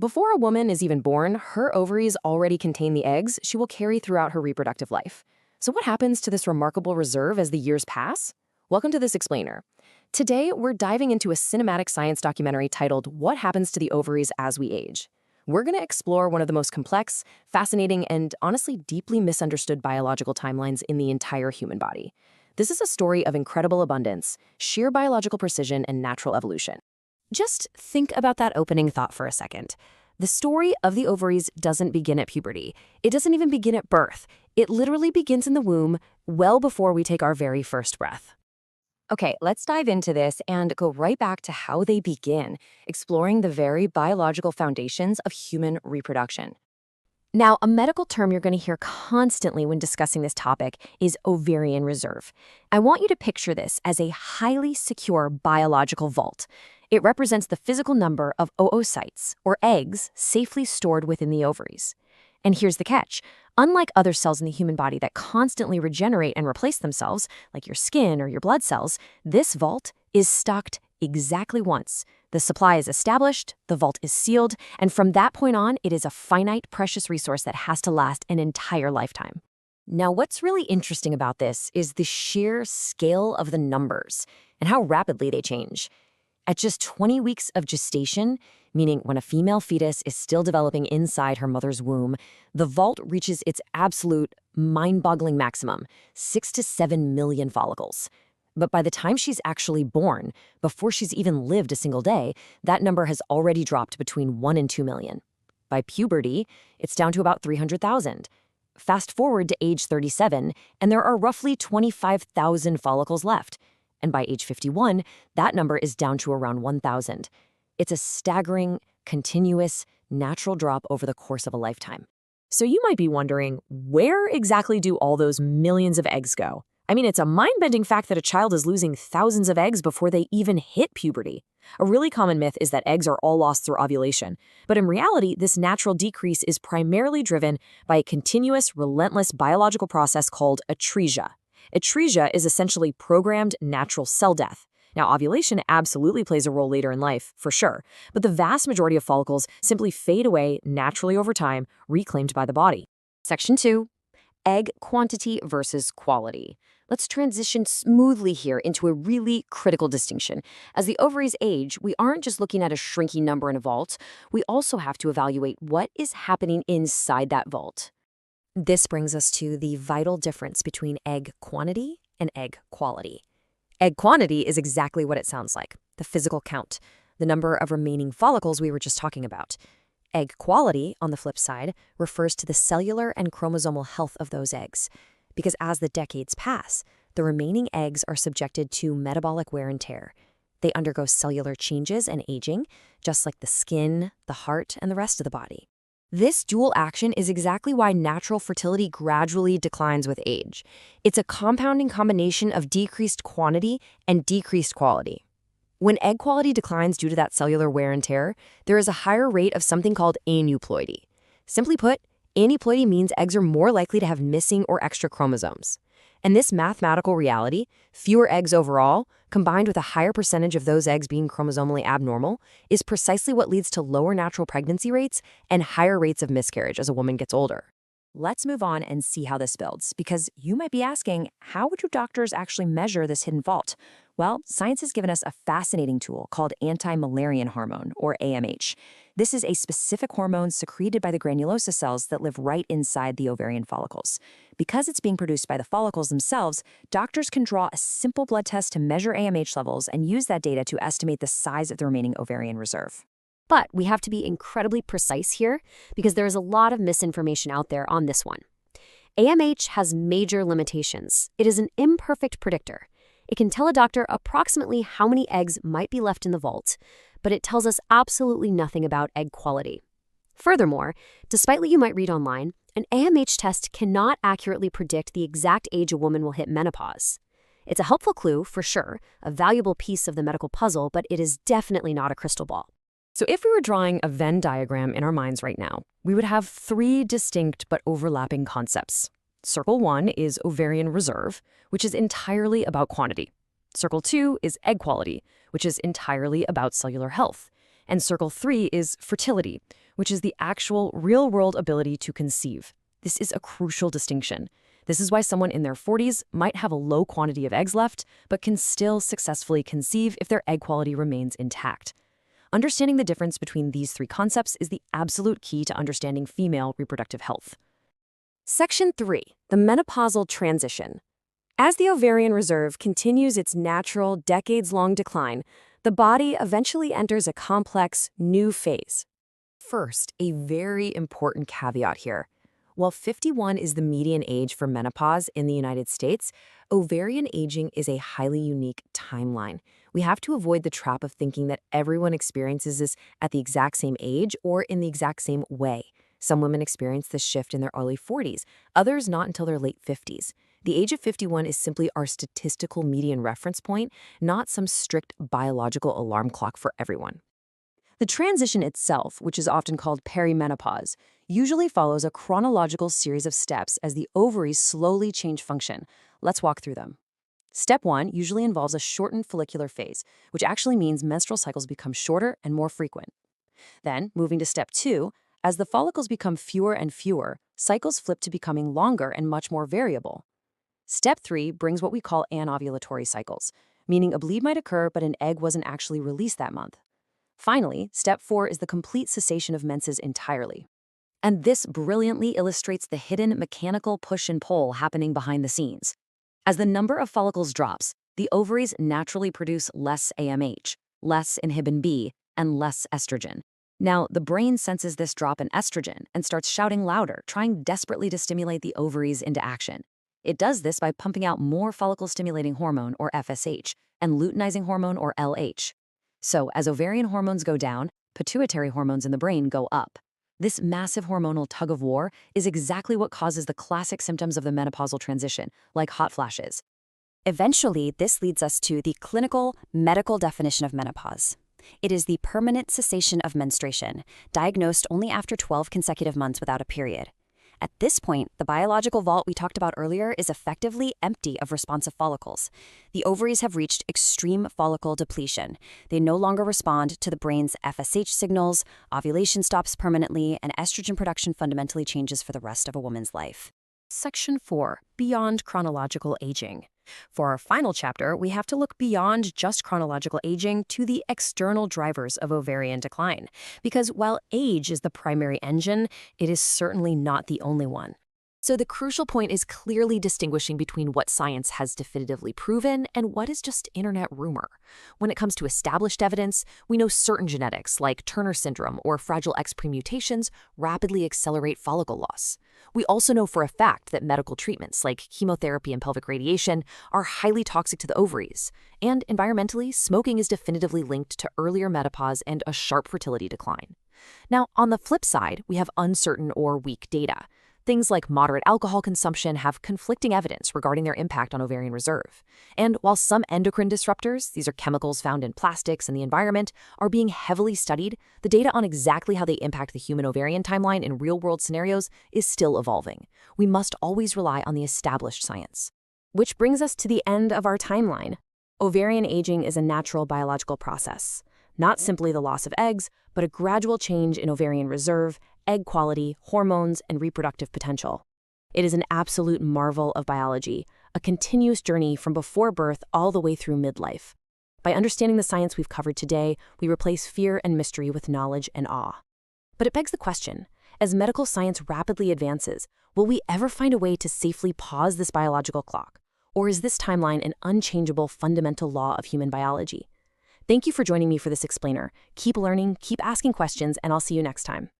Before a woman is even born, her ovaries already contain the eggs she will carry throughout her reproductive life. So what happens to this remarkable reserve as the years pass? Welcome to This Explainer. Today, we're diving into a cinematic science documentary titled What Happens to the Ovaries as We Age. We're going to explore one of the most complex, fascinating, and honestly deeply misunderstood biological timelines in the entire human body. This is a story of incredible abundance, sheer biological precision, and natural evolution. Just think about that opening thought for a second. The story of the ovaries doesn't begin at puberty. It doesn't even begin at birth. It literally begins in the womb, well before we take our very first breath. Okay, let's dive into this and go right back to how they begin, exploring the very biological foundations of human reproduction. Now, a medical term you're going to hear constantly when discussing this topic is ovarian reserve. I want you to picture this as a highly secure biological vault. It represents the physical number of oocytes, or eggs, safely stored within the ovaries. And here's the catch. Unlike other cells in the human body that constantly regenerate and replace themselves, like your skin or your blood cells, this vault is stocked exactly once. The supply is established, the vault is sealed, and from that point on, it is a finite, precious resource that has to last an entire lifetime. Now, what's really interesting about this is the sheer scale of the numbers and how rapidly they change. At just 20 weeks of gestation, meaning when a female fetus is still developing inside her mother's womb, the vault reaches its absolute mind-boggling maximum, 6 to 7 million follicles. But by the time she's actually born, before she's even lived a single day, that number has already dropped between 1 and 2 million. By puberty, it's down to about 300,000. Fast forward to age 37, and there are roughly 25,000 follicles left. And by age 51, that number is down to around 1,000. It's a staggering, continuous, natural drop over the course of a lifetime. So you might be wondering, where exactly do all those millions of eggs go? I mean, it's a mind-bending fact that a child is losing thousands of eggs before they even hit puberty. A really common myth is that eggs are all lost through ovulation. But in reality, this natural decrease is primarily driven by a continuous, relentless biological process called atresia. Atresia is essentially programmed natural cell death. Now, ovulation absolutely plays a role later in life, for sure, but the vast majority of follicles simply fade away naturally over time, reclaimed by the body. Section 2, egg quantity versus quality. Let's transition smoothly here into a really critical distinction. As the ovaries age, we aren't just looking at a shrinking number in a vault, we also have to evaluate what is happening inside that vault. This brings us to the vital difference between egg quantity and egg quality. Egg quantity is exactly what it sounds like, the physical count, the number of remaining follicles we were just talking about. Egg quality, on the flip side, refers to the cellular and chromosomal health of those eggs, because as the decades pass, the remaining eggs are subjected to metabolic wear and tear. They undergo cellular changes and aging, just like the skin, the heart, and the rest of the body. This dual action is exactly why natural fertility gradually declines with age. It's a compounding combination of decreased quantity and decreased quality. When egg quality declines due to that cellular wear and tear, there is a higher rate of something called aneuploidy. Simply put, aneuploidy means eggs are more likely to have missing or extra chromosomes. And this mathematical reality, fewer eggs overall, combined with a higher percentage of those eggs being chromosomally abnormal, is precisely what leads to lower natural pregnancy rates and higher rates of miscarriage as a woman gets older. Let's move on and see how this builds, because you might be asking, how would doctors actually measure this hidden fault? Well, science has given us a fascinating tool called anti-Müllerian hormone, or AMH. This is a specific hormone secreted by the granulosa cells that live right inside the ovarian follicles. Because it's being produced by the follicles themselves, doctors can draw a simple blood test to measure AMH levels and use that data to estimate the size of the remaining ovarian reserve. But we have to be incredibly precise here because there is a lot of misinformation out there on this one. AMH has major limitations. It is an imperfect predictor. It can tell a doctor approximately how many eggs might be left in the vault, but it tells us absolutely nothing about egg quality. Furthermore, despite what you might read online, an AMH test cannot accurately predict the exact age a woman will hit menopause. It's a helpful clue, for sure, a valuable piece of the medical puzzle, but it is definitely not a crystal ball. So if we were drawing a Venn diagram in our minds right now, we would have 3 distinct but overlapping concepts. Circle 1 is ovarian reserve, which is entirely about quantity. Circle 2 is egg quality, which is entirely about cellular health. And circle 3 is fertility, which is the actual real-world ability to conceive. This is a crucial distinction. This is why someone in their 40s might have a low quantity of eggs left, but can still successfully conceive if their egg quality remains intact. Understanding the difference between these 3 concepts is the absolute key to understanding female reproductive health. Section 3, the menopausal transition. As the ovarian reserve continues its natural, decades-long decline, the body eventually enters a complex, new phase. First, a very important caveat here. While 51 is the median age for menopause in the United States, ovarian aging is a highly unique timeline. We have to avoid the trap of thinking that everyone experiences this at the exact same age or in the exact same way. Some women experience this shift in their early 40s, others not until their late 50s. The age of 51 is simply our statistical median reference point, not some strict biological alarm clock for everyone. The transition itself, which is often called perimenopause, usually follows a chronological series of steps as the ovaries slowly change function. Let's walk through them. Step 1 usually involves a shortened follicular phase, which actually means menstrual cycles become shorter and more frequent. Then, moving to step 2, as the follicles become fewer and fewer, cycles flip to becoming longer and much more variable. Step 3 brings what we call anovulatory cycles, meaning a bleed might occur but an egg wasn't actually released that month. Finally, step 4 is the complete cessation of menses entirely. And this brilliantly illustrates the hidden mechanical push and pull happening behind the scenes. As the number of follicles drops, the ovaries naturally produce less AMH, less inhibin B, and less estrogen. Now, the brain senses this drop in estrogen and starts shouting louder, trying desperately to stimulate the ovaries into action. It does this by pumping out more follicle-stimulating hormone, or FSH, and luteinizing hormone, or LH. So, as ovarian hormones go down, pituitary hormones in the brain go up. This massive hormonal tug-of-war is exactly what causes the classic symptoms of the menopausal transition, like hot flashes. Eventually, this leads us to the clinical, medical definition of menopause. It is the permanent cessation of menstruation, diagnosed only after 12 consecutive months without a period. At this point, the biological vault we talked about earlier is effectively empty of responsive follicles. The ovaries have reached extreme follicle depletion. They no longer respond to the brain's FSH signals, ovulation stops permanently, and estrogen production fundamentally changes for the rest of a woman's life. Section 4, Beyond Chronological Aging. For our final chapter, we have to look beyond just chronological aging to the external drivers of ovarian decline. Because while age is the primary engine, it is certainly not the only one. So the crucial point is clearly distinguishing between what science has definitively proven and what is just internet rumor. When it comes to established evidence, we know certain genetics, like Turner syndrome or Fragile X mutations, rapidly accelerate follicle loss. We also know for a fact that medical treatments, like chemotherapy and pelvic radiation, are highly toxic to the ovaries. And environmentally, smoking is definitively linked to earlier menopause and a sharp fertility decline. Now, on the flip side, we have uncertain or weak data. Things like moderate alcohol consumption have conflicting evidence regarding their impact on ovarian reserve. And while some endocrine disruptors, these are chemicals found in plastics and the environment, are being heavily studied, the data on exactly how they impact the human ovarian timeline in real-world scenarios is still evolving. We must always rely on the established science. Which brings us to the end of our timeline. Ovarian aging is a natural biological process. Not simply the loss of eggs, but a gradual change in ovarian reserve, egg quality, hormones, and reproductive potential. It is an absolute marvel of biology, a continuous journey from before birth all the way through midlife. By understanding the science we've covered today, we replace fear and mystery with knowledge and awe. But it begs the question, as medical science rapidly advances, will we ever find a way to safely pause this biological clock? Or is this timeline an unchangeable fundamental law of human biology? Thank you for joining me for this explainer. Keep learning, keep asking questions, and I'll see you next time.